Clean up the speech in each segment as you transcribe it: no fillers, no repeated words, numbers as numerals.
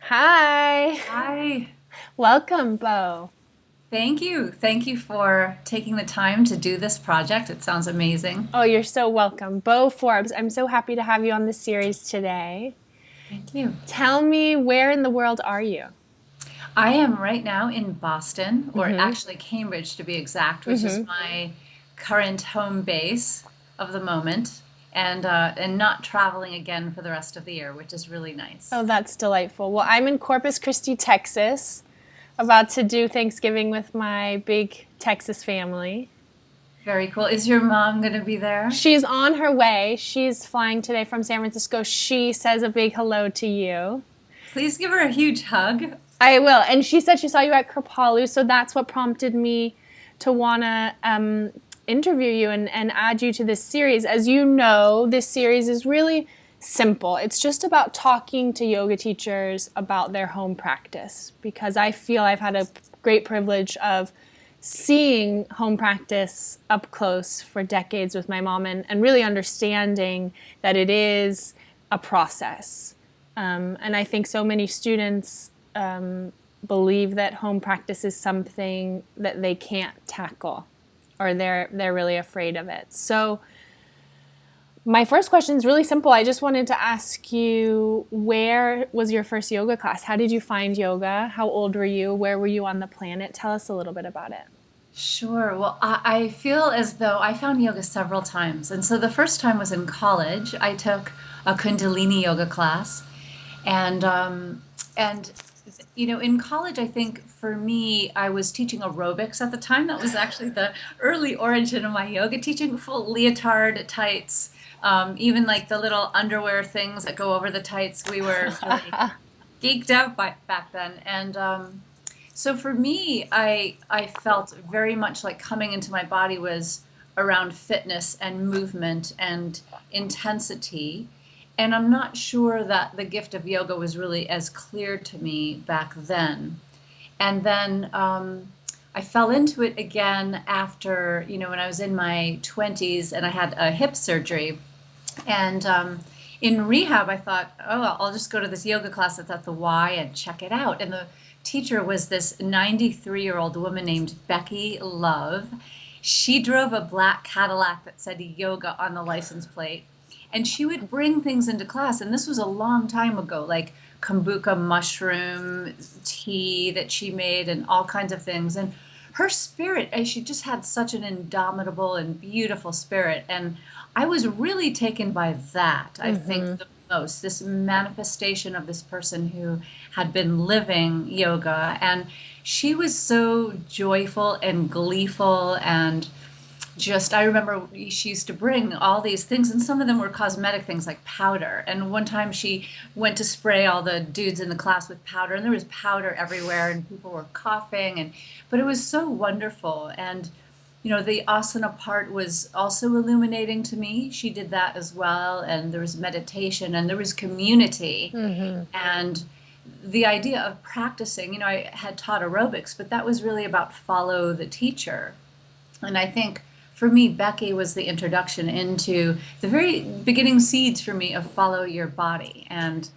Hi. Hi. Welcome, Bo. Thank you. Thank you for taking the time to do this project. It sounds amazing. Oh, you're so welcome. Bo Forbes, I'm so happy to have you on the series today. Thank you. Tell me, where in the world are you? I am right now in Boston, or Mm-hmm. actually Cambridge to be exact, which is Mm-hmm. my current home base of the moment, and not traveling again for the rest of the year, which is really Oh, nice. that's delightful. Well, I'm in Corpus Christi, Texas, about to do Thanksgiving with my big Texas family. Very cool. Is your mom going to be there? She's on her way. She's flying today from San Francisco. She says a big hello to you. Please give her a huge hug. I will. And she said she saw you at Kripalu, so that's what prompted me to want to interview you and add you to this series. As you know, this series is really simple. It's just about talking to yoga teachers about their home practice because I feel I've had a great privilege of seeing home practice up close for decades with my mom and really understanding that it is a process. And I think so many students believe that home practice is something that they can't tackle or they're really afraid of it. So my first question is really simple. I just wanted to ask you, where was your first yoga class? How did you find yoga? How old were you? Where were you on the planet? Tell us a little bit about it. Sure. Well, I feel as though I found yoga several times. And so the first time was in college. I took a Kundalini yoga class. And in college, I think for me, I was teaching aerobics at the time. That was actually the early origin of my yoga teaching, full leotard tights, even like the little underwear things that go over the tights. We were really geeked out back then. And so for me, I felt very much like coming into my body was around fitness and movement and intensity. And I'm not sure that the gift of yoga was really as clear to me back then. And then I fell into it again after, when I was in my 20s and I had a hip surgery. And in rehab, I thought, oh, I'll just go to this yoga class that's at the Y and check it out. And the teacher was this 93-year-old woman named Becky Love. She drove a black Cadillac that said yoga on the license plate. And she would bring things into class. And this was a long time ago, like kombucha mushroom tea that she made and all kinds of things. And her spirit, she just had such an indomitable and beautiful spirit. And I was really taken by that, I think, the most, this manifestation of this person who had been living yoga. And she was so joyful and gleeful and just, I remember she used to bring all these things, and some of them were cosmetic things like powder. And one time she went to spray all the dudes in the class with powder, and there was powder everywhere, and people were coughing. But it was so wonderful. And the asana part was also illuminating to me. She did that as well, and there was meditation, and there was community, and the idea of practicing. I had taught aerobics, but that was really about follow the teacher. And I think for me, Becky was the introduction into the very beginning seeds for me of follow your body and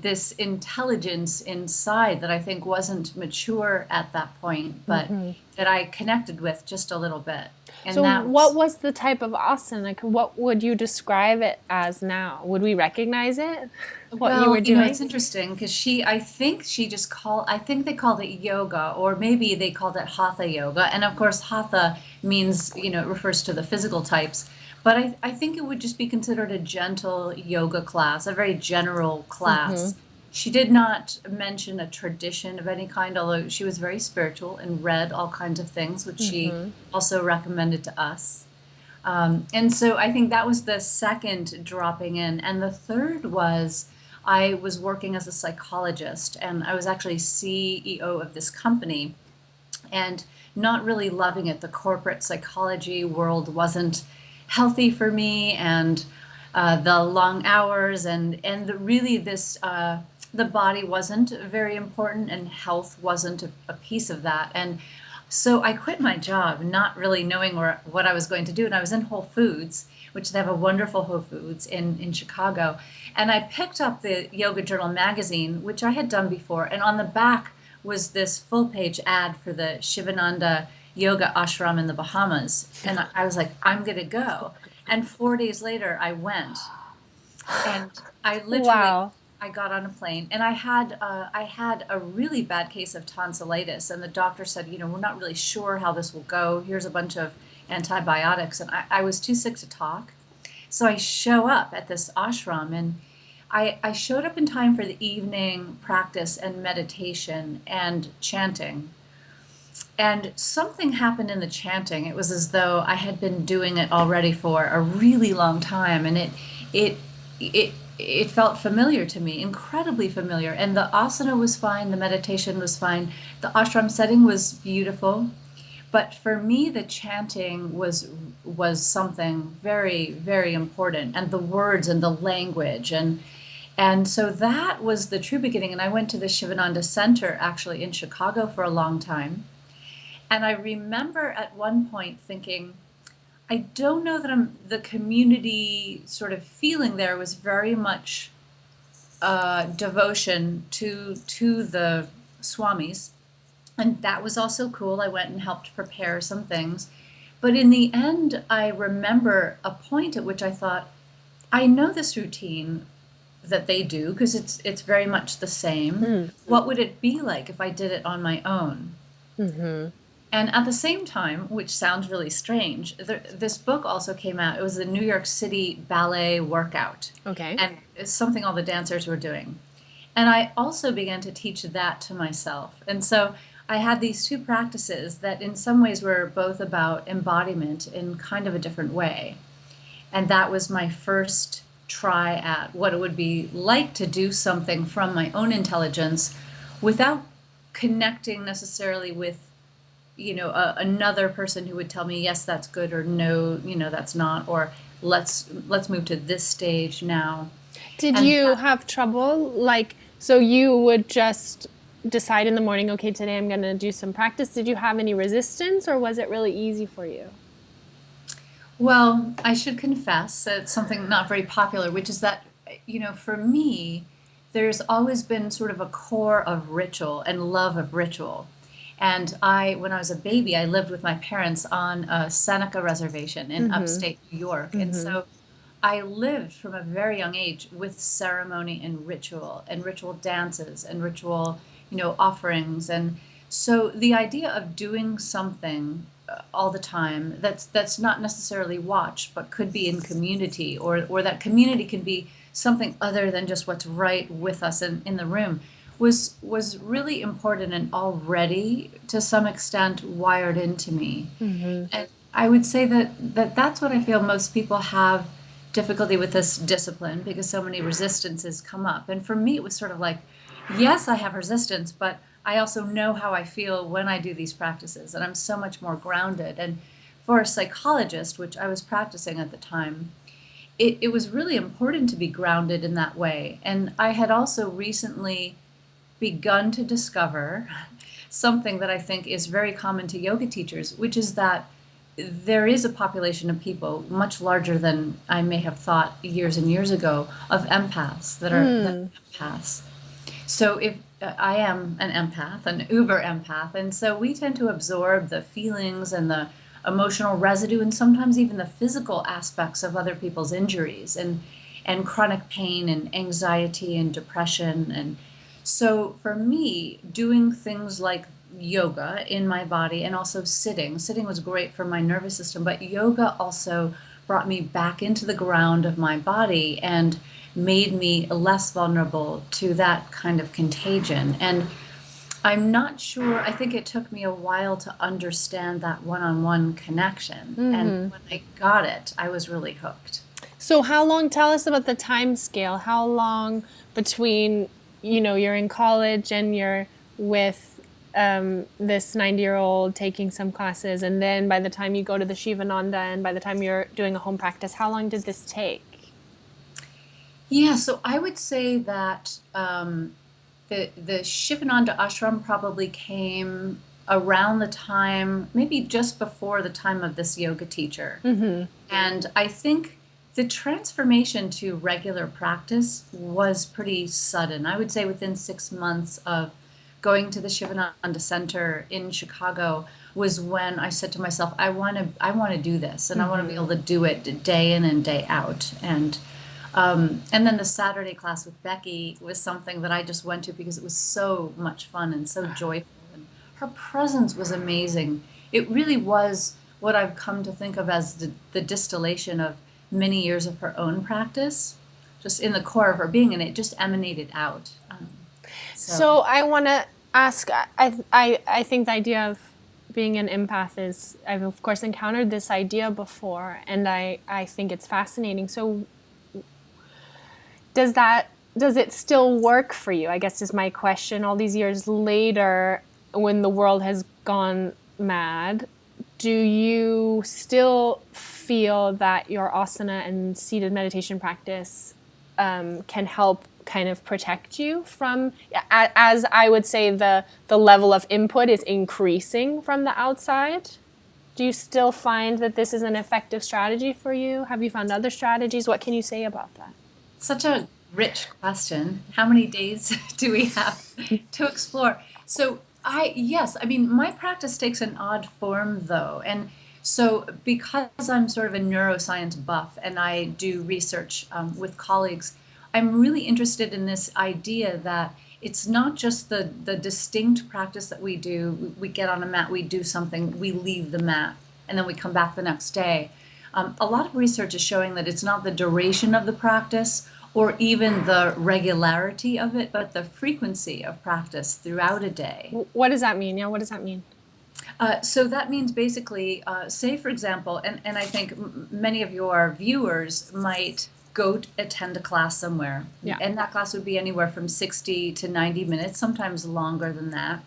this intelligence inside that I think wasn't mature at that point, but that I connected with just a little bit. And So that what was was the type of asana? Like, what would you describe it as now? Would we recognize it? What you Well, were it's doing? interesting because I think she just I think they called it yoga, or maybe they called it hatha yoga. And of course, hatha means, it refers to the physical types. But I think it would just be considered a gentle yoga class, a very general class. She did not mention a tradition of any kind, although she was very spiritual and read all kinds of things, which she also recommended to us. And so I think that was the second dropping in. And the third was I was working as a psychologist, and I was actually CEO of this company and not really loving it. The corporate psychology world wasn't healthy for me, and the long hours and really this the body wasn't very important, and health wasn't a piece of that. And so I quit my job, not really knowing what I was going to do. And I was in Whole Foods which they have a wonderful Whole Foods in Chicago. And I picked up the Yoga Journal magazine, which I had done before, and on the back was this full page ad for the Shivananda Yoga Ashram in the Bahamas. And I was like, I'm going to go. And 4 days later, I went. And I literally, Wow. I got on a plane, and I had a really bad case of tonsillitis, and the doctor said, we're not really sure how this will go. Here's a bunch of antibiotics, and I was too sick to talk. So I show up at this ashram, and I showed up in time for the evening practice and meditation and chanting. And something happened in the chanting. It was as though I had been doing it already for a really long time, and it it felt familiar to me, incredibly familiar. And the asana was fine, the meditation was fine, the ashram setting was beautiful. But for me, the chanting was something very, very important, and the words and the language, and so that was the true beginning. And I went to the Shivananda Center actually in Chicago for a long time. And I remember at one point thinking, I don't know that the community sort of feeling there was very much devotion to the swamis, and that was also cool. I went and helped prepare some things, but in the end, I remember a point at which I thought, I know this routine that they do because it's very much the same. What would it be like if I did it on my own? And at the same time, which sounds really strange, this book also came out. It was the New York City Ballet Workout. Okay. And it's something all the dancers were doing. And I also began to teach that to myself. And so I had these two practices that in some ways were both about embodiment in kind of a different way. And that was my first try at what it would be like to do something from my own intelligence without connecting necessarily with another person who would tell me, yes, that's good, or no, that's not, or let's move to this stage now. Did And you have trouble? So you would just decide in the morning, okay, today I'm going to do some practice. Did you have any resistance, or was it really easy for you? Well, I should confess that it's something not very popular, which is that, for me, there's always been sort of a core of ritual and love of ritual. And when I was a baby, I lived with my parents on a Seneca reservation in upstate New York. And so I lived from a very young age with ceremony and ritual dances and ritual, offerings. And so the idea of doing something all the time that's not necessarily watched, but could be in community, or that community can be something other than just what's right with us in the room, was really important and already to some extent wired into me. And I would say that's what I feel most people have difficulty with this discipline, because so many resistances come up. And for me, it was sort of like, yes, I have resistance, but I also know how I feel when I do these practices, and I'm so much more grounded. And for a psychologist, which I was practicing at the time, it was really important to be grounded in that way. And I had also recently begun to discover something that I think is very common to yoga teachers, which is that there is a population of people much larger than I may have thought years and years ago, of empaths that are empaths. So if I am an empath, an uber empath, and so we tend to absorb the feelings and the emotional residue and sometimes even the physical aspects of other people's injuries and chronic pain and anxiety and depression. And so for me, doing things like yoga in my body, and also sitting was great for my nervous system, but yoga also brought me back into the ground of my body and made me less vulnerable to that kind of contagion. And I'm not sure, I think it took me a while to understand that one-on-one connection. And when I got it, I was really hooked. So tell us about the time scale. How long between, you're in college and you're with this 90-year-old taking some classes, and then by the time you go to the Shivananda and by the time you're doing a home practice, how long did this take? Yeah, so I would say that the Shivananda ashram probably came around the time, maybe just before the time of this yoga teacher. And I think The transformation to regular practice was pretty sudden. I would say within 6 months of going to the Shivananda Center in Chicago was when I said to myself, I want to do this, and I want to be able to do it day in and day out. And then the Saturday class with Becky was something that I just went to because it was so much fun and so joyful. And her presence was amazing. It really was what I've come to think of as the distillation of many years of her own practice, just in the core of her being, and it just emanated out. So I want to ask, I think the idea of being an empath is, I've of course encountered this idea before, and I think it's fascinating. So does it still work for you? I guess is my question. All these years later, when the world has gone mad, do you still feel that your asana and seated meditation practice can help kind of protect you from, as I would say, the level of input is increasing from the outside? Do you still find that this is an effective strategy for you? Have you found other strategies? What can you say about that? Such a rich question. How many days do we have to explore? So yes, I mean, my practice takes an odd form though. And so because I'm sort of a neuroscience buff and I do research with colleagues, I'm really interested in this idea that it's not just the distinct practice that we do. We get on a mat, we do something, we leave the mat, and then we come back the next day. A lot of research is showing that it's not the duration of the practice or even the regularity of it, but the frequency of practice throughout a day. What does that mean? Yeah, what does that mean? So that means basically, say for example, and I think many of your viewers might go attend a class somewhere, Yeah. and that class would be anywhere from 60 to 90 minutes, sometimes longer than that.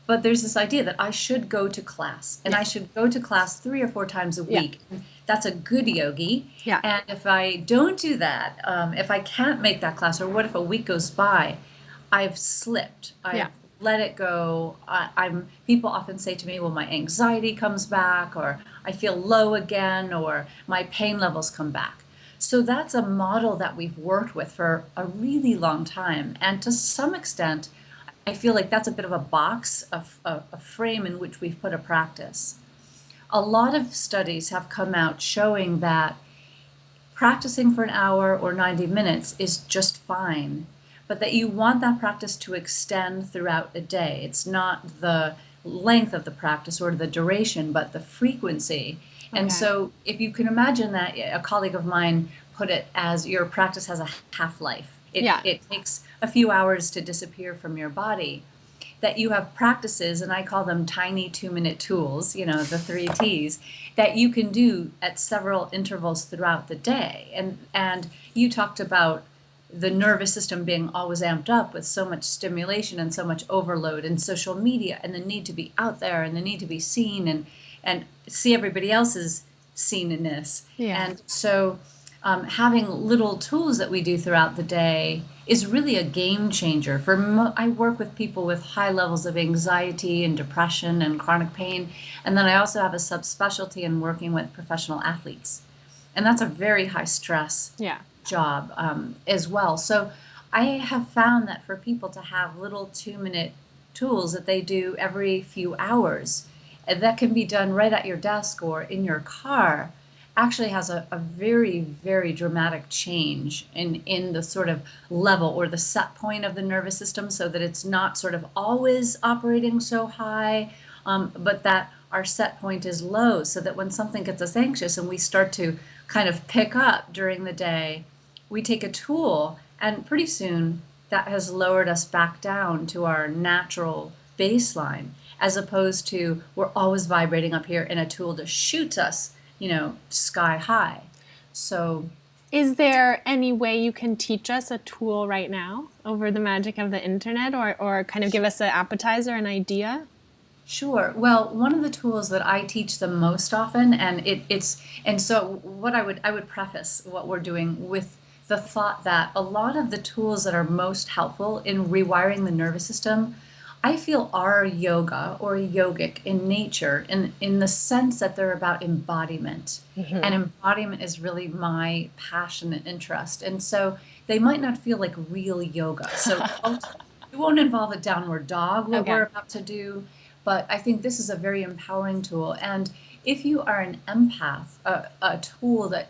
But there's this idea that I should go to class, and I should go to class 3 or 4 times a week. That's a good yogi. Yeah. And if I don't do that, if I can't make that class, or what if a week goes by, I've slipped. I've let it go. People often say to me, well, my anxiety comes back, or I feel low again, or my pain levels come back. So that's a model that we've worked with for a really long time. And to some extent, I feel like that's a bit of a box, a frame in which we've put a practice. A lot of studies have come out showing that practicing for an hour or 90 minutes is just fine, but that you want that practice to extend throughout a day. It's not the length of the practice or the duration, but the frequency. Okay. And so if you can imagine that, a colleague of mine put it as your practice has a half-life. It takes a few hours to disappear from your body. That you have practices, and I call them tiny 2-minute tools, the 3 T's, that you can do at several intervals throughout the day. And you talked about the nervous system being always amped up with so much stimulation and so much overload and social media and the need to be out there and the need to be seen and see everybody else's seen-ness. Yeah. And so having little tools that we do throughout the day is really a game changer. I work with people with high levels of anxiety and depression and chronic pain, and then I also have a subspecialty in working with professional athletes, and that's a very high stress job as well. So I have found that for people to have little 2-minute tools that they do every few hours, that can be done right at your desk or in your car, actually has a very, very dramatic change in the sort of level or the set point of the nervous system, so that it's not sort of always operating so high, but that our set point is low, so that when something gets us anxious and we start to kind of pick up during the day, we take a tool, and pretty soon that has lowered us back down to our natural baseline, as opposed to we're always vibrating up here and a tool just shoots us sky high. So is there any way you can teach us a tool right now over the magic of the internet, or kind of give us an appetizer, an idea? Sure. Well, one of the tools that I teach the most often, and so what I would preface what we're doing with the thought that a lot of the tools that are most helpful in rewiring the nervous system I feel are yoga or yogic in nature in the sense that they're about embodiment. And embodiment is really my passion and interest. And so they might not feel like real yoga. So it won't involve a downward dog, what we're Okay. about to do, but I think this is a very empowering tool. And if you are an empath, a tool that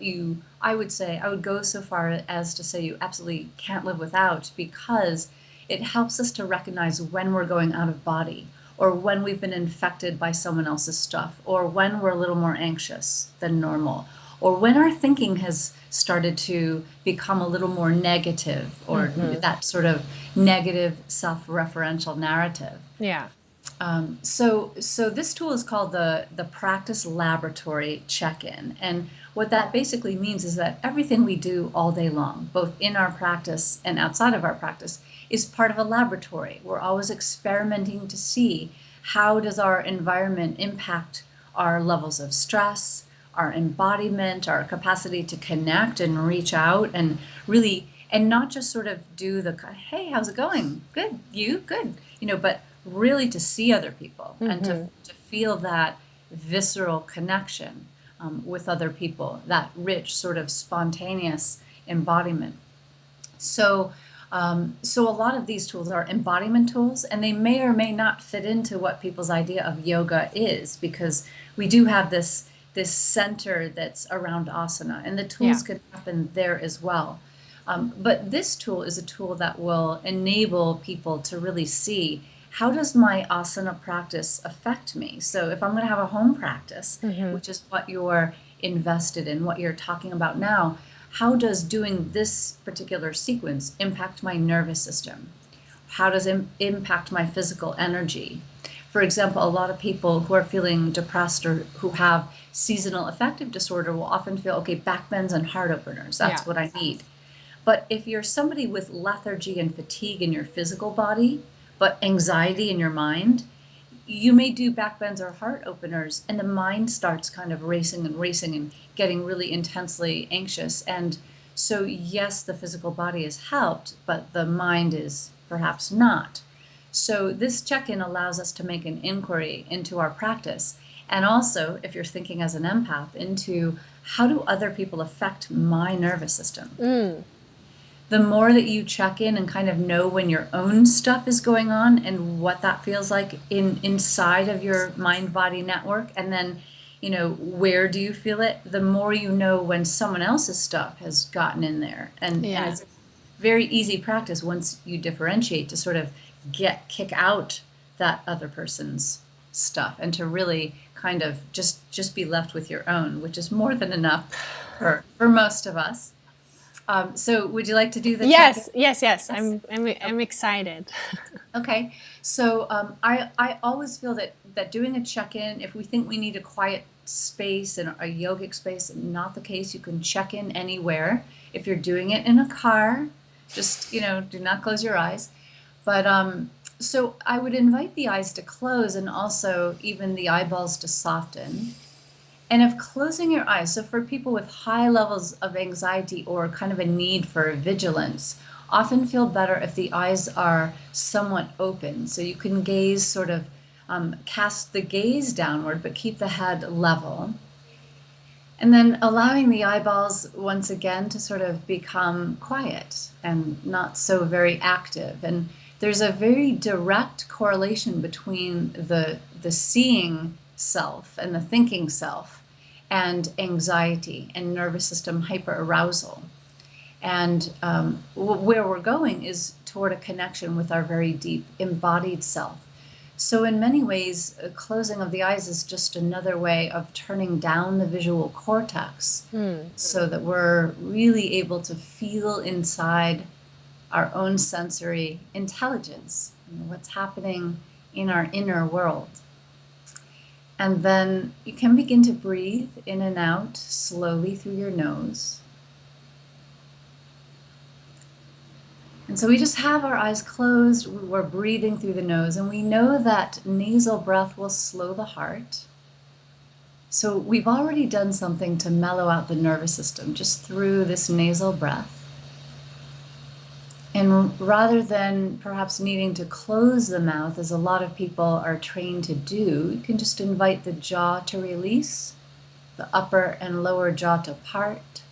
I would say, I would go so far as to say you absolutely can't live without, because it helps us to recognize when we're going out of body, or when we've been infected by someone else's stuff, or when we're a little more anxious than normal, or when our thinking has started to become a little more negative, or that sort of negative self-referential narrative. Yeah. So this tool is called the Practice Laboratory Check-in. And what that basically means is that everything we do all day long, both in our practice and outside of our practice, is part of a laboratory. We're always experimenting to see how does our environment impact our levels of stress, our embodiment, our capacity to connect and reach out and really, and not just sort of do the, hey, how's it going? Good, you? Good. But really to see other people and to feel that visceral connection with other people, that rich sort of spontaneous embodiment. So a lot of these tools are embodiment tools, and they may or may not fit into what people's idea of yoga is, because we do have this center that's around asana, and the tools Yeah. can happen there as well. But this tool is a tool that will enable people to really see, how does my asana practice affect me? So if I'm going to have a home practice, which is what you're invested in, what you're talking about now, how does doing this particular sequence impact my nervous system? How does it impact my physical energy? For example, a lot of people who are feeling depressed or who have seasonal affective disorder will often feel, okay, back bends and heart openers, that's Yeah. what I need. But if you're somebody with lethargy and fatigue in your physical body, but anxiety in your mind, you may do back bends or heart openers, and the mind starts kind of racing and getting really intensely anxious. And so, yes, the physical body is helped, but the mind is perhaps not. So, this check in allows us to make an inquiry into our practice. And also, if you're thinking as an empath, into how do other people affect my nervous system? The more that you check in and kind of know when your own stuff is going on and what that feels like inside of your mind body network, and then where do you feel it, the more you know when someone else's stuff has gotten in there. And Yeah. it's very easy practice once you differentiate to sort of kick out that other person's stuff, and to really kind of just be left with your own, which is more than enough for most of us. So would you like to do the check-in? Yes. Yes. I'm excited. Okay. So I always feel that doing a check-in, if we think we need a quiet space and a yogic space, not the case. You can check in anywhere. If you're doing it in a car, just do not close your eyes. But so I would invite the eyes to close, and also even the eyeballs to soften. And if closing your eyes, so for people with high levels of anxiety or kind of a need for vigilance, often feel better if the eyes are somewhat open. So you can gaze sort of, cast the gaze downward, but keep the head level. And then allowing the eyeballs once again to sort of become quiet and not so very active. And there's a very direct correlation between the seeing self and the thinking self and anxiety and nervous system hyperarousal. And where we're going is toward a connection with our very deep embodied self. So in many ways, closing of the eyes is just another way of turning down the visual cortex so that we're really able to feel inside our own sensory intelligence, what's happening in our inner world. And then you can begin to breathe in and out slowly through your nose. And so we just have our eyes closed, we're breathing through the nose, and we know that nasal breath will slow the heart. So we've already done something to mellow out the nervous system just through this nasal breath. And rather than perhaps needing to close the mouth, as a lot of people are trained to do, you can just invite the jaw to release, the upper and lower jaw to part.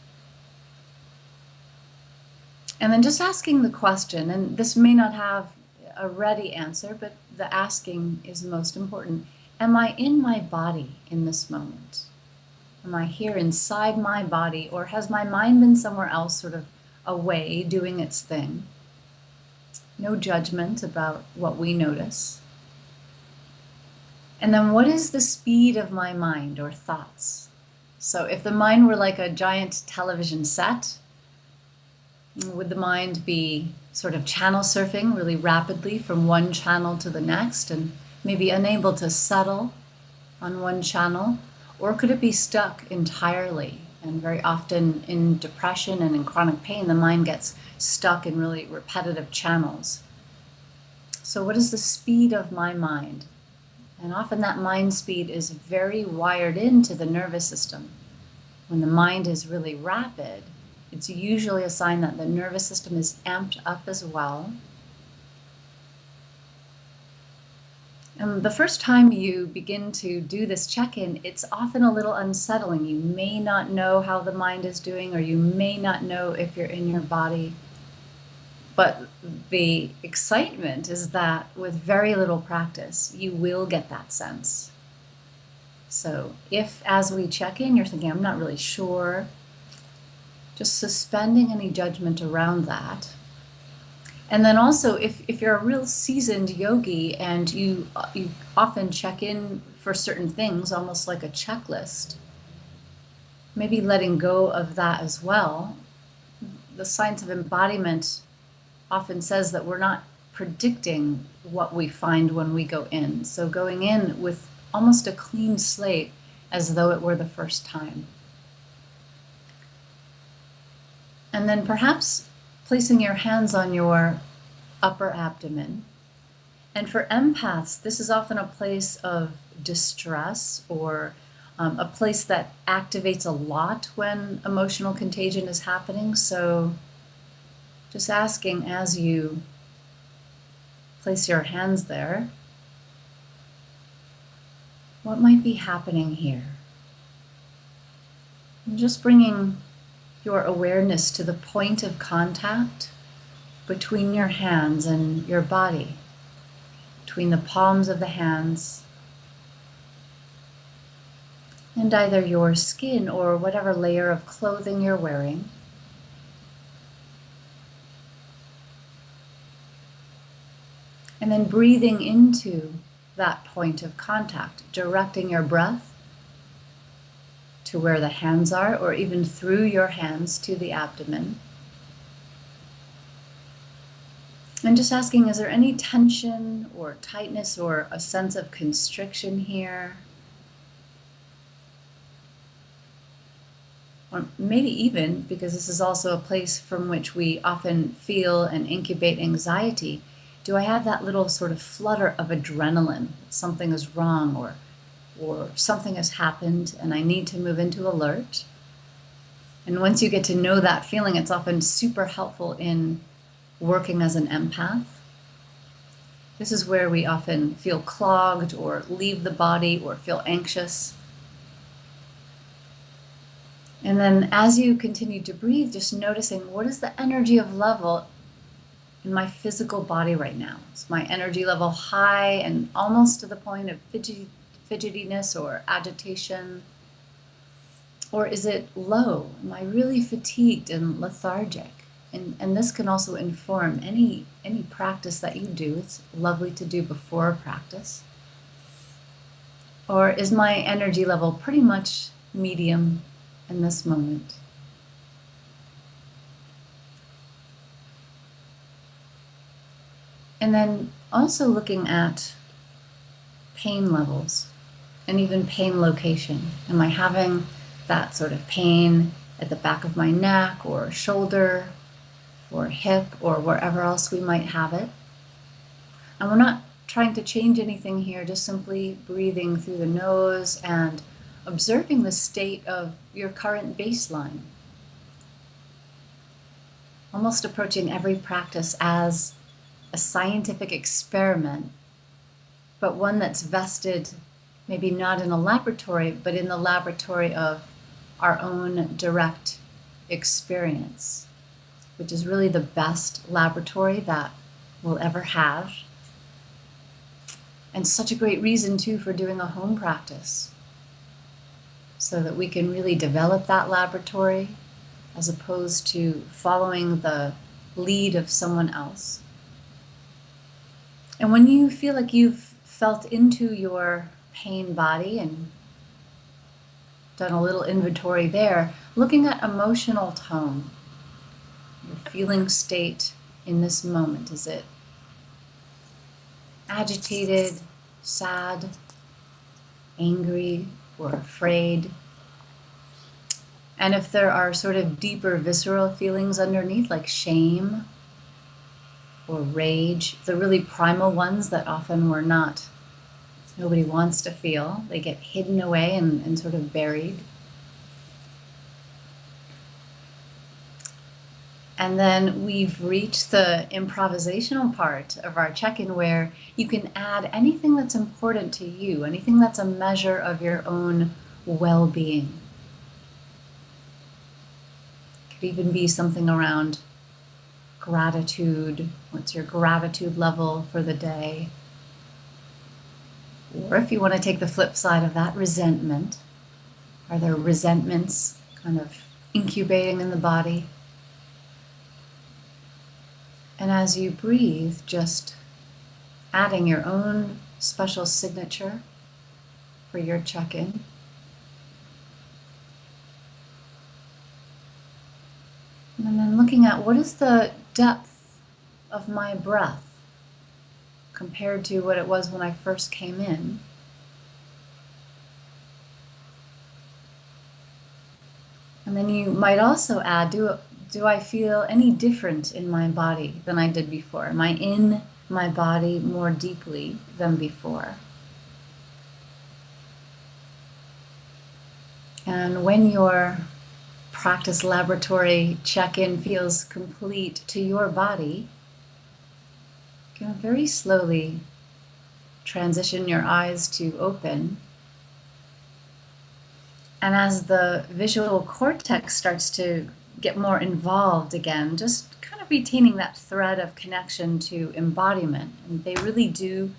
And then just asking the question, and this may not have a ready answer, but the asking is most important. Am I in my body in this moment? Am I here inside my body, or has my mind been somewhere else, sort of away, doing its thing? No judgment about what we notice. And then what is the speed of my mind or thoughts? So if the mind were like a giant television set, would the mind be sort of channel surfing really rapidly from one channel to the next and maybe unable to settle on one channel? Or could it be stuck entirely? And very often in depression and in chronic pain, the mind gets stuck in really repetitive channels. So what is the speed of my mind? And often that mind speed is very wired into the nervous system. When the mind is really rapid, it's usually a sign that the nervous system is amped up as well. And the first time you begin to do this check-in, it's often a little unsettling. You may not know how the mind is doing, or you may not know if you're in your body. But the excitement is that with very little practice, you will get that sense. So if, as we check in, you're thinking, I'm not really sure, just suspending any judgment around that. And then also, if you're a real seasoned yogi and you often check in for certain things, almost like a checklist, maybe letting go of that as well. The science of embodiment often says that we're not predicting what we find when we go in. So going in with almost a clean slate as though it were the first time. And then perhaps placing your hands on your upper abdomen. And for empaths, this is often a place of distress, or a place that activates a lot when emotional contagion is happening. So just asking, as you place your hands there, what might be happening here? And just bringing your awareness to the point of contact between your hands and your body, between the palms of the hands and either your skin or whatever layer of clothing you're wearing. And then breathing into that point of contact, directing your breath to where the hands are, or even through your hands to the abdomen. And just asking, is there any tension or tightness or a sense of constriction here? Or maybe even, because this is also a place from which we often feel and incubate anxiety, do I have that little sort of flutter of adrenaline that something is wrong, or something has happened and I need to move into alert? And once you get to know that feeling, it's often super helpful in working as an empath. This is where we often feel clogged or leave the body or feel anxious. And then as you continue to breathe, just noticing, what is the energy of level in my physical body right now? Is my energy level high and almost to the point of fidgetiness or agitation? Or is it low? Am I really fatigued and lethargic? And this can also inform any practice that you do. It's lovely to do before a practice. Or is my energy level pretty much medium in this moment? And then also looking at pain levels and even pain location. Am I having that sort of pain at the back of my neck or shoulder or hip or wherever else we might have it? And we're not trying to change anything here, just simply breathing through the nose and observing the state of your current baseline. almost approaching every practice as a scientific experiment, but one that's vested maybe not in a laboratory, but in the laboratory of our own direct experience, which is really the best laboratory that we'll ever have. And such a great reason, too, for doing a home practice, so that we can really develop that laboratory as opposed to following the lead of someone else. And when you feel like you've felt into your pain body and done a little inventory there, looking at emotional tone, your feeling state in this moment. Is it agitated, sad, angry, or afraid? And if there are sort of deeper visceral feelings underneath, like shame or rage, the really primal ones that often nobody wants to feel, they get hidden away and sort of buried. And then we've reached the improvisational part of our check-in, where you can add anything that's important to you, anything that's a measure of your own well-being. Could even be something around gratitude. What's your gratitude level for the day? Or if you want to take the flip side of that, resentment. Are there resentments kind of incubating in the body? And as you breathe, just adding your own special signature for your check-in. And then looking at what is the depth of my breath compared to what it was when I first came in. And then you might also add, do I feel any different in my body than I did before? Am I in my body more deeply than before? And when your practice laboratory check-in feels complete to your body, you can very slowly transition your eyes to open. And as the visual cortex starts to get more involved again, just kind of retaining that thread of connection to embodiment. And they really do,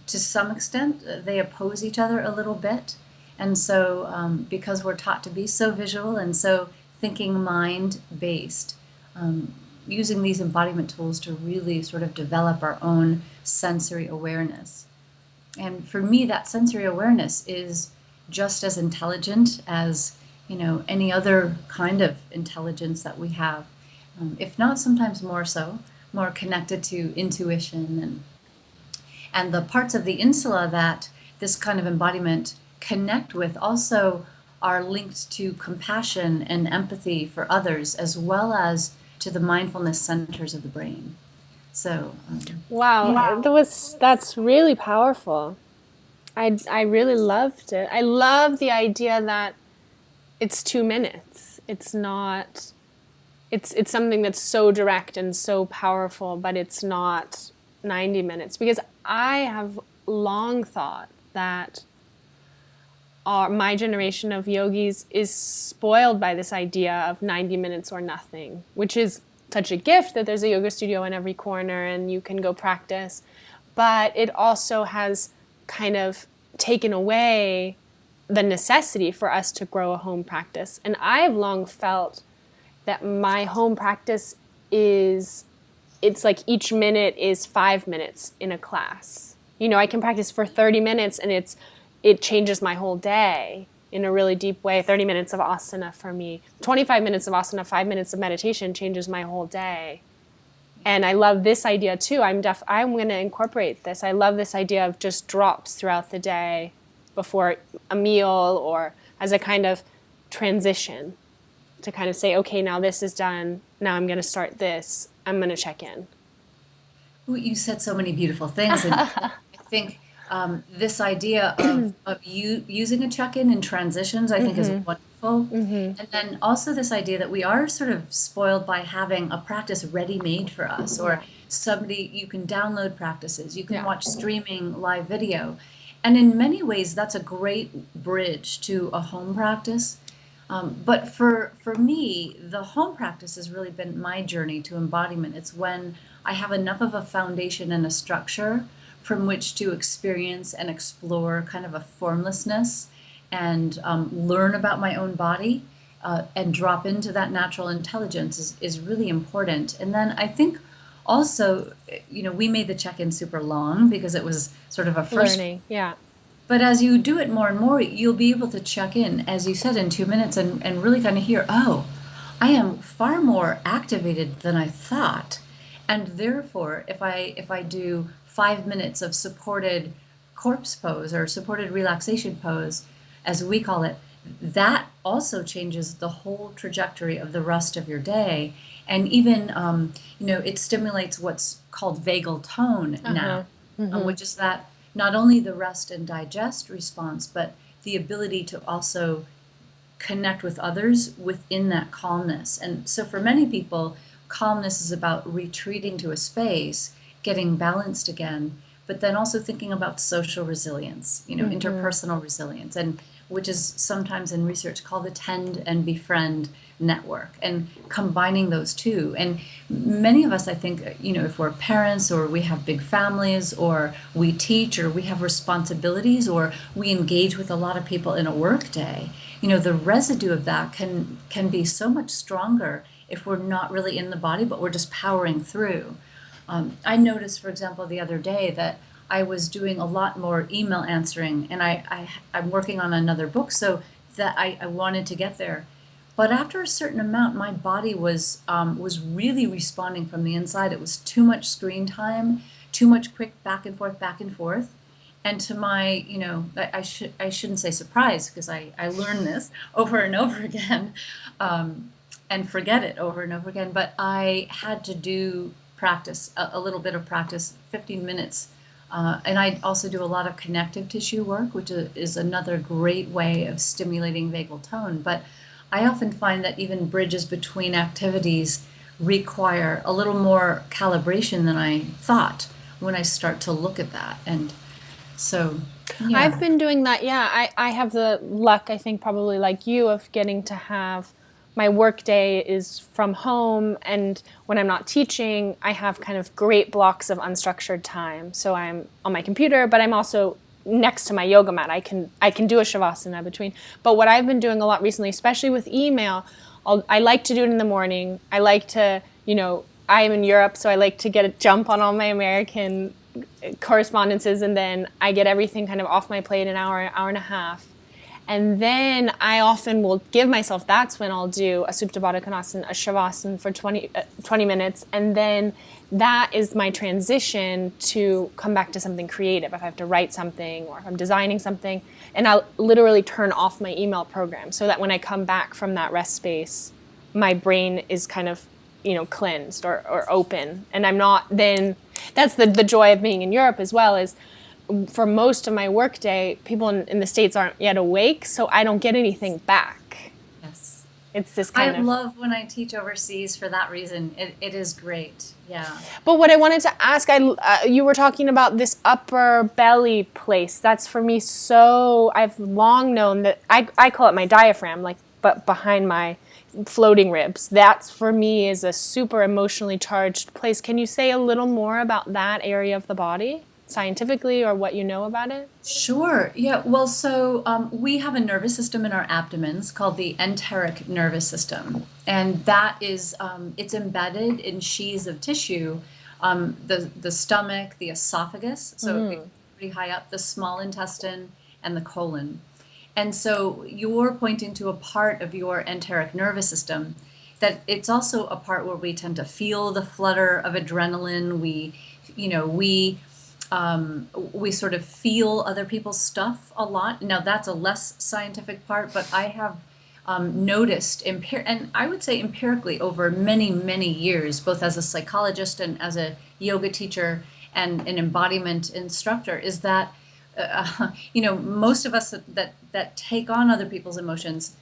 to some extent, they oppose each other a little bit. And so because we're taught to be so visual and so thinking mind-based, using these embodiment tools to really sort of develop our own sensory awareness. And for me, that sensory awareness is just as intelligent as any other kind of intelligence that we have, if not sometimes more so, more connected to intuition and the parts of the insula that this kind of embodiment connect with also are linked to compassion and empathy for others, as well as to the mindfulness centers of the brain. So, wow, that's really powerful. I really loved it. I love the idea that it's 2 minutes. It's not. It's something that's so direct and so powerful, but it's not 90 minutes. Because I have long thought that my generation of yogis is spoiled by this idea of 90 minutes or nothing, which is such a gift that there's a yoga studio in every corner and you can go practice. But it also has kind of taken away the necessity for us to grow a home practice. And I've long felt that my home practice it's like each minute is 5 minutes in a class. I can practice for 30 minutes and it changes my whole day in a really deep way. 30 minutes of asana for me. 25 minutes of asana, 5 minutes of meditation changes my whole day. And I love this idea too. I'm going to incorporate this. I love this idea of just drops throughout the day before a meal or as a kind of transition to kind of say, okay, now this is done. Now I'm going to start this. I'm going to check in. Ooh, you said so many beautiful things. And I think this idea of you using a check-in in transitions, I think is a wonderful useful. And then also this idea that we are sort of spoiled by having a practice ready-made for us, or somebody, you can download practices, you can watch streaming live video. And in many ways, that's a great bridge to a home practice. But for me, the home practice has really been my journey to embodiment. It's when I have enough of a foundation and a structure from which to experience and explore kind of a formlessness and learn about my own body and drop into that natural intelligence is really important. And then I think also, we made the check-in super long because it was sort of a first Learning, yeah. but as you do it more and more, you'll be able to check in, as you said, in 2 minutes and really kind of hear, oh, I am far more activated than I thought. And therefore, if I do 5 minutes of supported corpse pose or supported relaxation pose, as we call it, that also changes the whole trajectory of the rest of your day. And even, it stimulates what's called vagal tone now, which is that not only the rest and digest response, but the ability to also connect with others within that calmness. And so for many people, calmness is about retreating to a space, getting balanced again, but then also thinking about social resilience, interpersonal resilience, and which is sometimes in research called the tend and befriend network, and combining those two. And many of us, I think, if we're parents or we have big families or we teach or we have responsibilities or we engage with a lot of people in a work day, the residue of that can be so much stronger if we're not really in the body, but we're just powering through. I noticed, for example, the other day that I was doing a lot more email answering, and I'm working on another book, so that I wanted to get there. But after a certain amount, my body was really responding from the inside. It was too much screen time, too much quick back and forth. And to my, I shouldn't say surprise, because I learned this over and over again, and forget it over and over again. But I had to do practice, a little bit of practice, 15 minutes. And I also do a lot of connective tissue work, which is another great way of stimulating vagal tone. But I often find that even bridges between activities require a little more calibration than I thought when I start to look at that. And so, yeah. I've been doing that, yeah. I have the luck, I think probably like you, of getting to have my work day is from home, and when I'm not teaching, I have kind of great blocks of unstructured time. So I'm on my computer, but I'm also next to my yoga mat. I can do a shavasana between. But what I've been doing a lot recently, especially with email, I like to do it in the morning. I like to, I am in Europe, so I like to get a jump on all my American correspondences, and then I get everything kind of off my plate in an hour and a half. And then I often will give myself, that's when I'll do a Supta Baddha Konasana, a Shavasana for 20 minutes. And then that is my transition to come back to something creative. If I have to write something or if I'm designing something, and I'll literally turn off my email program so that when I come back from that rest space, my brain is kind of, cleansed or open. And I'm not then, that's the joy of being in Europe as well, is for most of my workday, people in the States aren't yet awake, so I don't get anything back. Yes. It's this kind of... I love when I teach overseas for that reason. It is great, yeah. But what I wanted to ask, you were talking about this upper belly place. That's for me I've long known that, I call it my diaphragm, but behind my floating ribs. That's for me is a super emotionally charged place. Can you say a little more about that area of the body? Scientifically, or what you know about it? Sure. Yeah. Well, so we have a nervous system in our abdomens called the enteric nervous system, and that is it's embedded in sheaths of tissue. The stomach, the esophagus, so it's pretty high up, the small intestine, and the colon. And so you're pointing to a part of your enteric nervous system that it's also a part where we tend to feel the flutter of adrenaline. We sort of feel other people's stuff a lot. Now, that's a less scientific part, but I have noticed, and I would say empirically over many, many years, both as a psychologist and as a yoga teacher and an embodiment instructor, is that, most of us that take on other people's emotions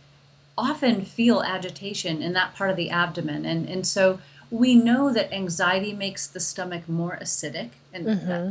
often feel agitation in that part of the abdomen. And so we know that anxiety makes the stomach more acidic, and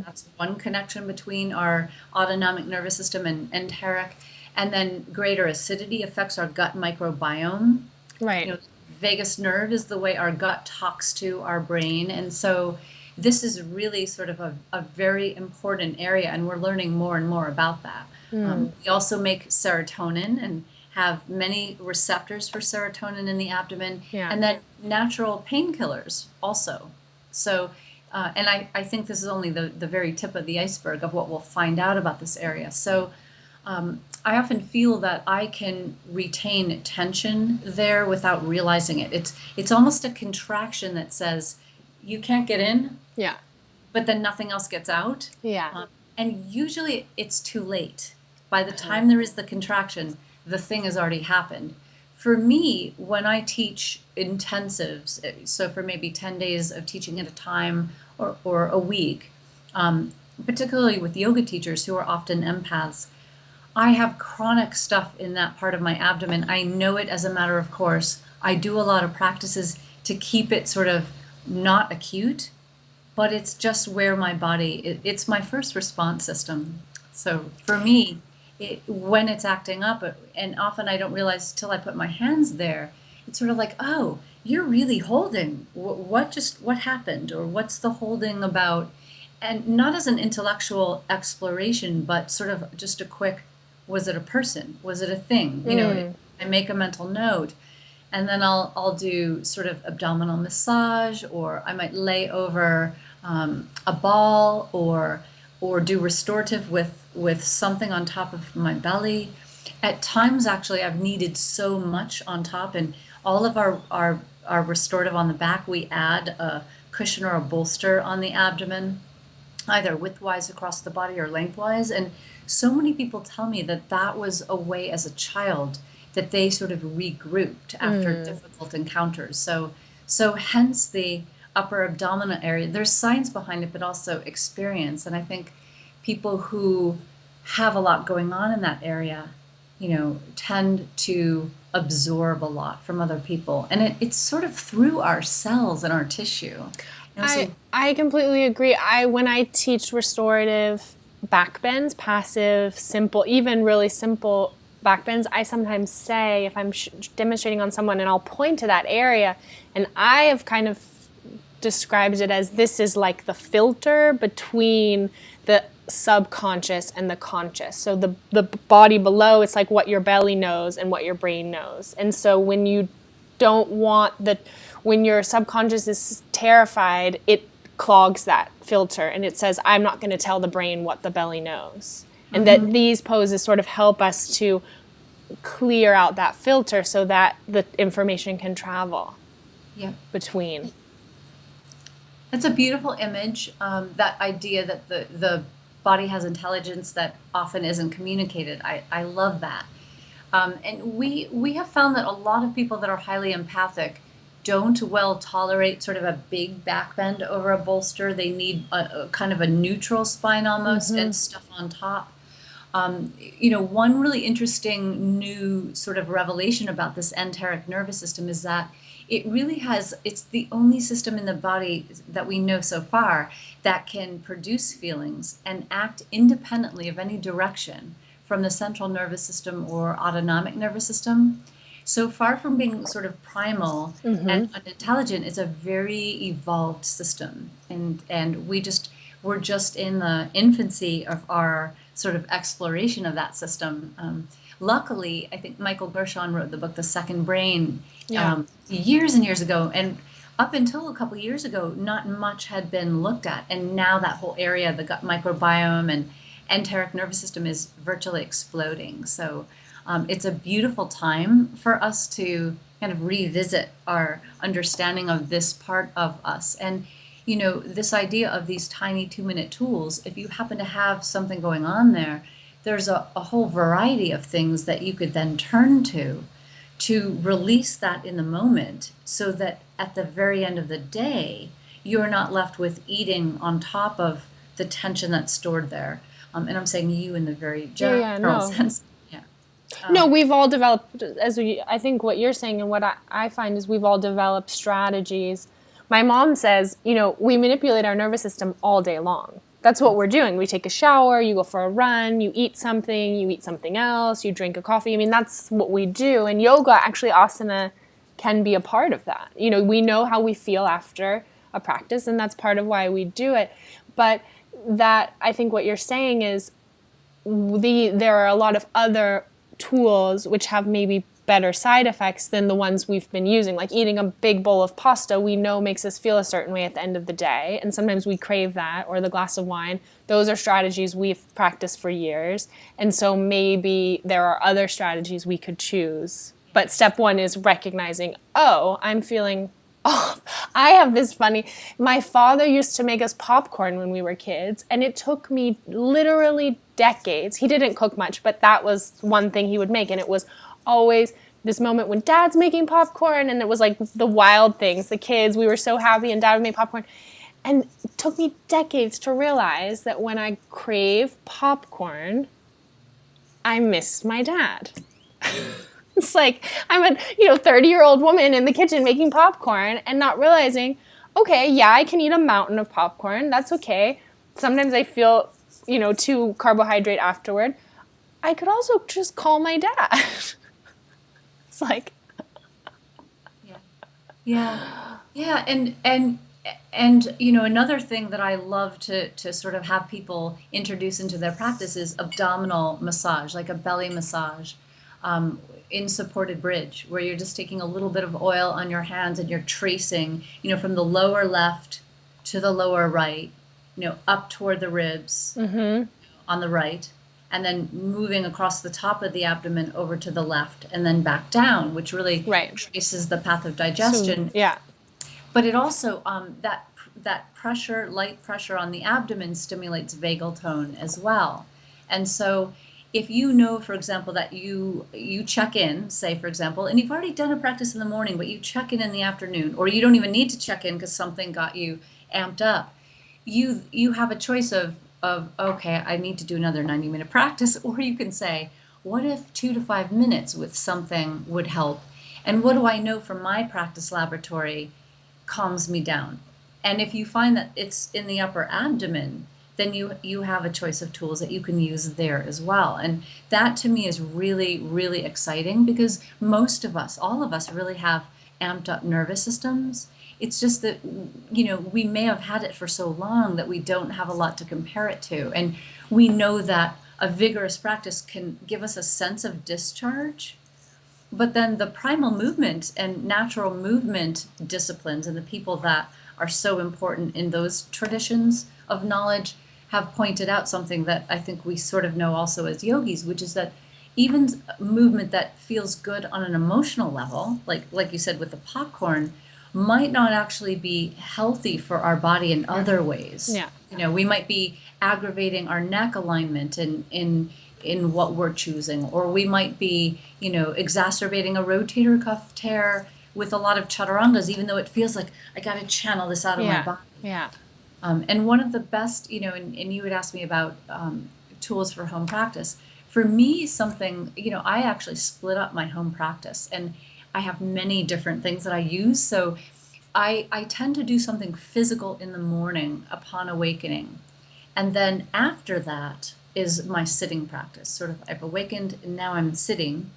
that's one connection between our autonomic nervous system and enteric. And then greater acidity affects our gut microbiome. Right. Vagus nerve is the way our gut talks to our brain. And so this is really sort of a very important area, and we're learning more and more about that. We also make serotonin and have many receptors for serotonin in the abdomen, Yeah. and then natural painkillers also. So, and I think this is only the very tip of the iceberg of what we'll find out about this area. So, I often feel that I can retain tension there without realizing it. It's almost a contraction that says you can't get in, Yeah. but then nothing else gets out. Yeah. And usually it's too late. By the time there is the contraction, the thing has already happened. For me, when I teach intensives, so for maybe 10 days of teaching at a time or a week, particularly with yoga teachers who are often empaths, I have chronic stuff in that part of my abdomen. I know it as a matter of course. I do a lot of practices to keep it sort of not acute, but it's just where my body, it's my first response system. So for me, when it's acting up, and often I don't realize till I put my hands there, it's sort of like, oh, you're really holding. What happened? Or what's the holding about? And not as an intellectual exploration, but sort of just a quick, was it a person? Was it a thing? I make a mental note. And then I'll do sort of abdominal massage, or I might lay over a ball, or do restorative with something on top of my belly. At times, actually, I've needed so much on top, and all of our restorative on the back, we add a cushion or a bolster on the abdomen, either widthwise across the body or lengthwise. And so many people tell me that was a way as a child that they sort of regrouped after difficult encounters. So hence the upper abdominal area. There's science behind it, but also experience. And I think people who have a lot going on in that area, tend to absorb a lot from other people. And it's sort of through our cells and our tissue. I completely agree. When I teach restorative back bends, passive, simple, even really simple back bends, I sometimes say, if I'm demonstrating on someone, and I'll point to that area, and I have kind of described it as this is like the filter between the subconscious and the conscious. So the body below, it's like what your belly knows and what your brain knows. And so when you don't want when your subconscious is terrified, it clogs that filter and it says, I'm not going to tell the brain what the belly knows. And that these poses sort of help us to clear out that filter so that the information can travel between. That's a beautiful image, that idea that the body has intelligence that often isn't communicated. I love that. And we have found that a lot of people that are highly empathic don't well tolerate sort of a big back bend over a bolster. They need a kind of a neutral spine almost and stuff on top. One really interesting new sort of revelation about this enteric nervous system is that it's the only system in the body that we know so far that can produce feelings and act independently of any direction from the central nervous system or autonomic nervous system. So far from being sort of primal and unintelligent, it's a very evolved system. And we're just in the infancy of our sort of exploration of that system. Luckily, I think Michael Gershon wrote the book, The Second Brain, years and years ago. And up until a couple years ago, not much had been looked at. And now that whole area, the gut microbiome and enteric nervous system, is virtually exploding. So it's a beautiful time for us to kind of revisit our understanding of this part of us. And, this idea of these tiny 2-minute tools, if you happen to have something going on there, there's a whole variety of things that you could then turn to release that in the moment so that at the very end of the day, you're not left with eating on top of the tension that's stored there. And I'm saying you in the very general sense. Yeah. No, we've all developed, I think what you're saying and what I find is we've all developed strategies. My mom says, we manipulate our nervous system all day long. That's what we're doing. We take a shower, you go for a run, you eat something else, you drink a coffee. I mean, that's what we do. And yoga, actually, asana can be a part of that. We know how we feel after a practice, and that's part of why we do it. But that, I think what you're saying is there are a lot of other tools which have maybe better side effects than the ones we've been using. Like eating a big bowl of pasta, we know makes us feel a certain way at the end of the day, and sometimes we crave that, or the glass of wine. Those are strategies we've practiced for years, and so maybe there are other strategies we could choose. But step one is recognizing, I'm feeling off. I have this funny, my father used to make us popcorn when we were kids, and it took me literally decades. He didn't cook much, but that was one thing he would make, and it was always this moment when Dad's making popcorn, and it was like the wild things, the kids, we were so happy, and Dad would make popcorn. And it took me decades to realize that when I crave popcorn, I miss my dad. It's like I'm a 30-year-old woman in the kitchen making popcorn and not realizing, okay, yeah, I can eat a mountain of popcorn. That's okay. Sometimes I feel, too carbohydrate afterward. I could also just call my dad. It's like, yeah, and another thing that I love to sort of have people introduce into their practice is abdominal massage, like a belly massage, in supported bridge, where you're just taking a little bit of oil on your hands and you're tracing, from the lower left to the lower right, up toward the ribs on the right, and then moving across the top of the abdomen over to the left and then back down, which really traces the path of digestion. Yeah. But it also, that pressure, light pressure on the abdomen stimulates vagal tone as well. And so if for example, that you check in, say, for example, and you've already done a practice in the morning, but you check in the afternoon, or you don't even need to check in because something got you amped up, you have a choice of okay, I need to do another 90-minute practice, or you can say, what if 2 to 5 minutes with something would help? And what do I know from my practice laboratory calms me down? And if you find that it's in the upper abdomen, then you have a choice of tools that you can use there as well. And that to me is really, really exciting, because most of us, all of us, really have amped up nervous systems. It's just that, we may have had it for so long that we don't have a lot to compare it to. And we know that a vigorous practice can give us a sense of discharge, but then the primal movement and natural movement disciplines and the people that are so important in those traditions of knowledge have pointed out something that I think we sort of know also as yogis, which is that even movement that feels good on an emotional level, like you said with the popcorn, might not actually be healthy for our body in other ways. Yeah. We might be aggravating our neck alignment in what we're choosing, or we might be, exacerbating a rotator cuff tear with a lot of chaturangas, even though it feels like I got to channel this out of my body. Yeah. And one of the best, and you had asked me about tools for home practice. For me, something, I actually split up my home practice, and I have many different things that I use. So I tend to do something physical in the morning upon awakening. And then after that is my sitting practice. Sort of, I've awakened and now I'm sitting.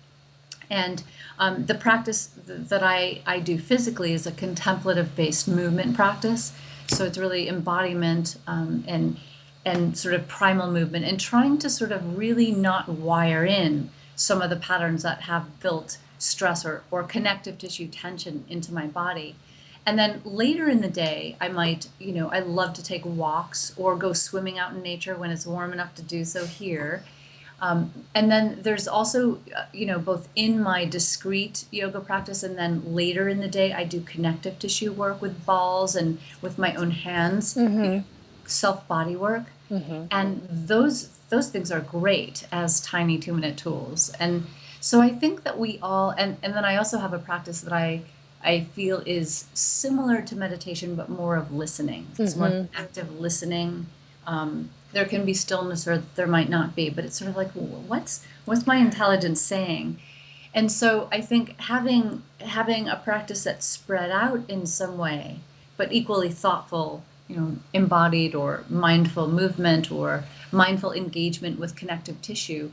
And the practice that I do physically is a contemplative-based movement practice. So it's really embodiment and sort of primal movement, and trying to sort of really not wire in some of the patterns that have built stress or connective tissue tension into my body. And then later in the day, I might, I love to take walks or go swimming out in nature when it's warm enough to do so here. And then there's also, both in my discrete yoga practice and then later in the day, I do connective tissue work with balls and with my own hands, self-body work. And those things are great as tiny 2-minute tools. And so I think that we all, and then I also have a practice that I feel is similar to meditation, but more of listening. It's more active listening There can be stillness or there might not be, but it's sort of like, what's my intelligence saying? And so I think having a practice that's spread out in some way, but equally thoughtful, embodied or mindful movement or mindful engagement with connective tissue,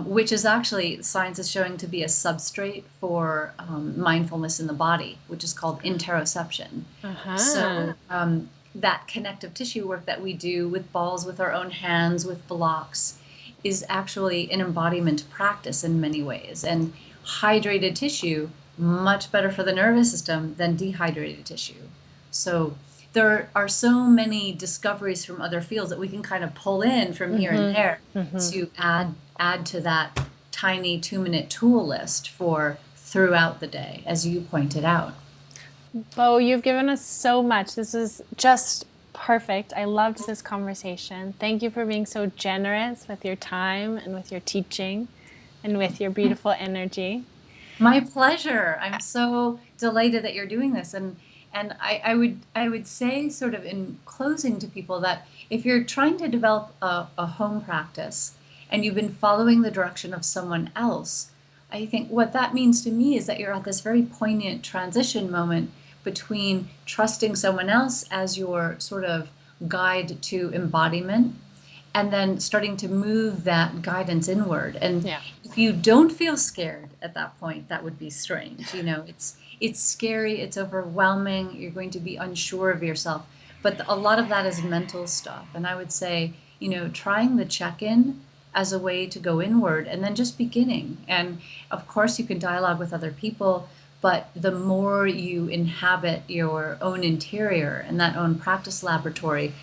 which is actually science is showing to be a substrate for mindfulness in the body, which is called interoception. So that connective tissue work that we do with balls, with our own hands, with blocks, is actually an embodiment practice in many ways. And hydrated tissue, much better for the nervous system than dehydrated tissue. So there are so many discoveries from other fields that we can kind of pull in from here and there to add to that tiny 2-minute tool list for throughout the day, as you pointed out. Bo, you've given us so much. This is just perfect. I loved this conversation. Thank you for being so generous with your time and with your teaching and with your beautiful energy. My pleasure. I'm so delighted that you're doing this. And I would say, sort of in closing, to people that if you're trying to develop a home practice and you've been following the direction of someone else, I think what that means to me is that you're at this very poignant transition moment between trusting someone else as your sort of guide to embodiment and then starting to move that guidance inward. And if you don't feel scared at that point, that would be strange. It's scary, it's overwhelming, you're going to be unsure of yourself. But a lot of that is mental stuff. And I would say, trying the check-in as a way to go inward and then just beginning. And of course you can dialogue with other people, but the more you inhabit your own interior and that own practice laboratory,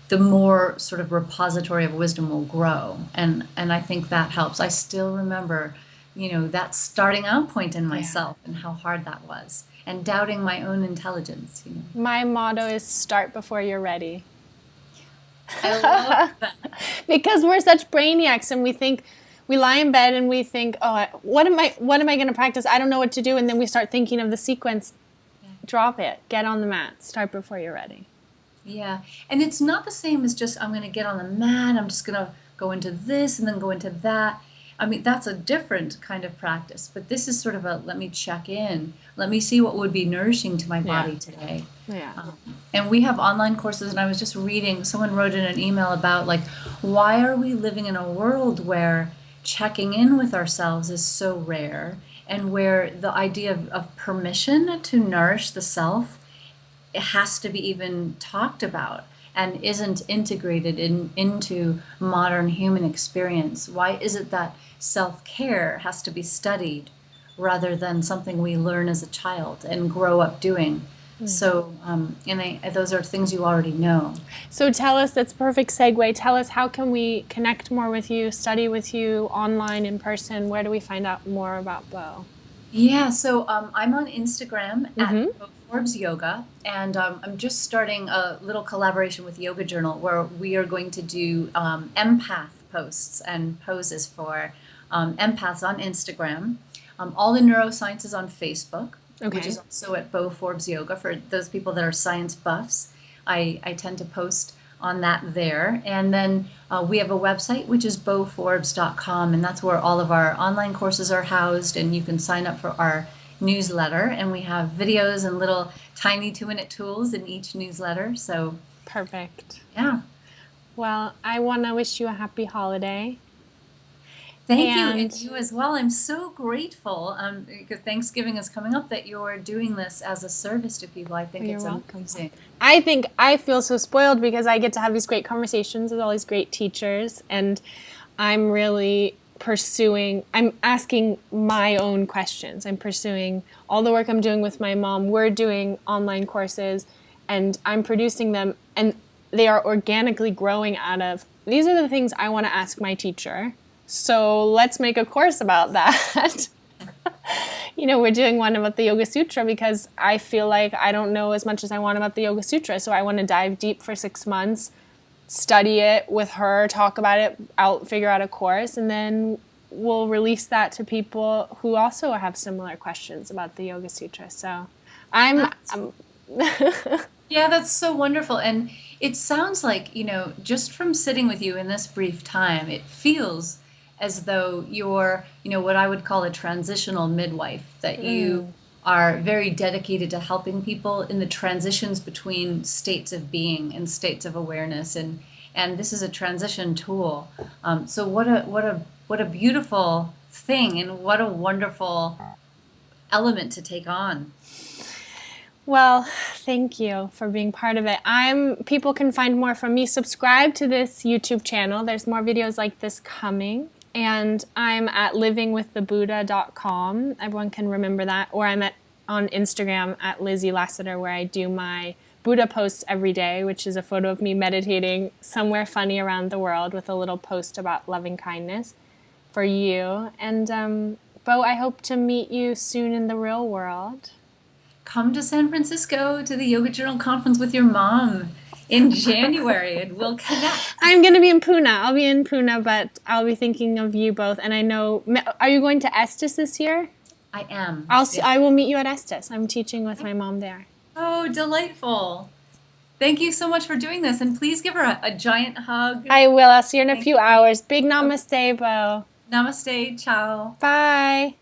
the more sort of repository of wisdom will grow. And I think that helps. I still remember, that starting out point in myself and how hard that was, and doubting my own intelligence. My motto is start before you're ready. I love that. Because we're such brainiacs and we lie in bed and we think, oh, what am I going to practice? I don't know what to do. And then we start thinking of the sequence. Drop it. Get on the mat. Start before you're ready. Yeah. And it's not the same as just, I'm going to get on the mat. I'm just going to go into this and then go into that. I mean, that's a different kind of practice. But this is sort of let me check in. Let me see what would be nourishing to my body today. Yeah. And we have online courses. And I was just reading, someone wrote in an email about, why are we living in a world where checking in with ourselves is so rare, and where the idea of permission to nourish the self, it has to be even talked about and isn't integrated into modern human experience. Why is it that self-care has to be studied rather than something we learn as a child and grow up doing? So, those are things you already know. So tell us, that's a perfect segue. Tell us, how can we connect more with you, study with you, online, in person? Where do we find out more about Bo? Yeah, so I'm on Instagram at Bo Forbes Yoga, and I'm just starting a little collaboration with Yoga Journal where we are going to do empath posts and poses for empaths on Instagram. All the neuroscience is on Facebook. Which is also at Bo Forbes Yoga for those people that are science buffs. I tend to post on that there. And then we have a website, which is boforbes.com, and that's where all of our online courses are housed, and you can sign up for our newsletter. And we have videos and little tiny 2-minute tools in each newsletter. So perfect. Yeah. Well, I want to wish you a happy holiday. Thank you, and you as well. I'm so grateful because Thanksgiving is coming up that you're doing this as a service to people. I think it's amazing. I feel so spoiled because I get to have these great conversations with all these great teachers, and I'm really I'm asking my own questions. I'm pursuing all the work I'm doing with my mom. We're doing online courses, and I'm producing them, and they are organically growing out of, these are the things I want to ask my teacher. So let's make a course about that. We're doing one about the Yoga Sutra because I feel like I don't know as much as I want about the Yoga Sutra. So I want to dive deep for 6 months, study it with her, talk about it, figure out a course, and then we'll release that to people who also have similar questions about the Yoga Sutra. So I'm yeah, that's so wonderful. And It sounds like, just from sitting with you in this brief time, it feels as though you're, what I would call a transitional midwife, that you are very dedicated to helping people in the transitions between states of being and states of awareness. And this is a transition tool. So what a beautiful thing, and what a wonderful element to take on. Well, thank you for being part of it. People can find more from me. Subscribe to this YouTube channel. There's more videos like this coming. And I'm at livingwiththebuddha.com. Everyone can remember that. Or I'm on Instagram at Lizzie Lasater, where I do my Buddha posts every day, which is a photo of me meditating somewhere funny around the world with a little post about loving kindness for you. And Bo, I hope to meet you soon in the real world. Come to San Francisco to the Yoga Journal Conference with your mom in January, and we'll connect. I'm going to be in Pune. I'll be in Pune, but I'll be thinking of you both. And I know, are you going to Estes this year? I am. I will meet you at Estes. I'm teaching with my mom there. Oh, delightful. Thank you so much for doing this, and please give her a giant hug. I will. I'll see you in a few hours. Big namaste, Bo. Namaste. Ciao. Bye.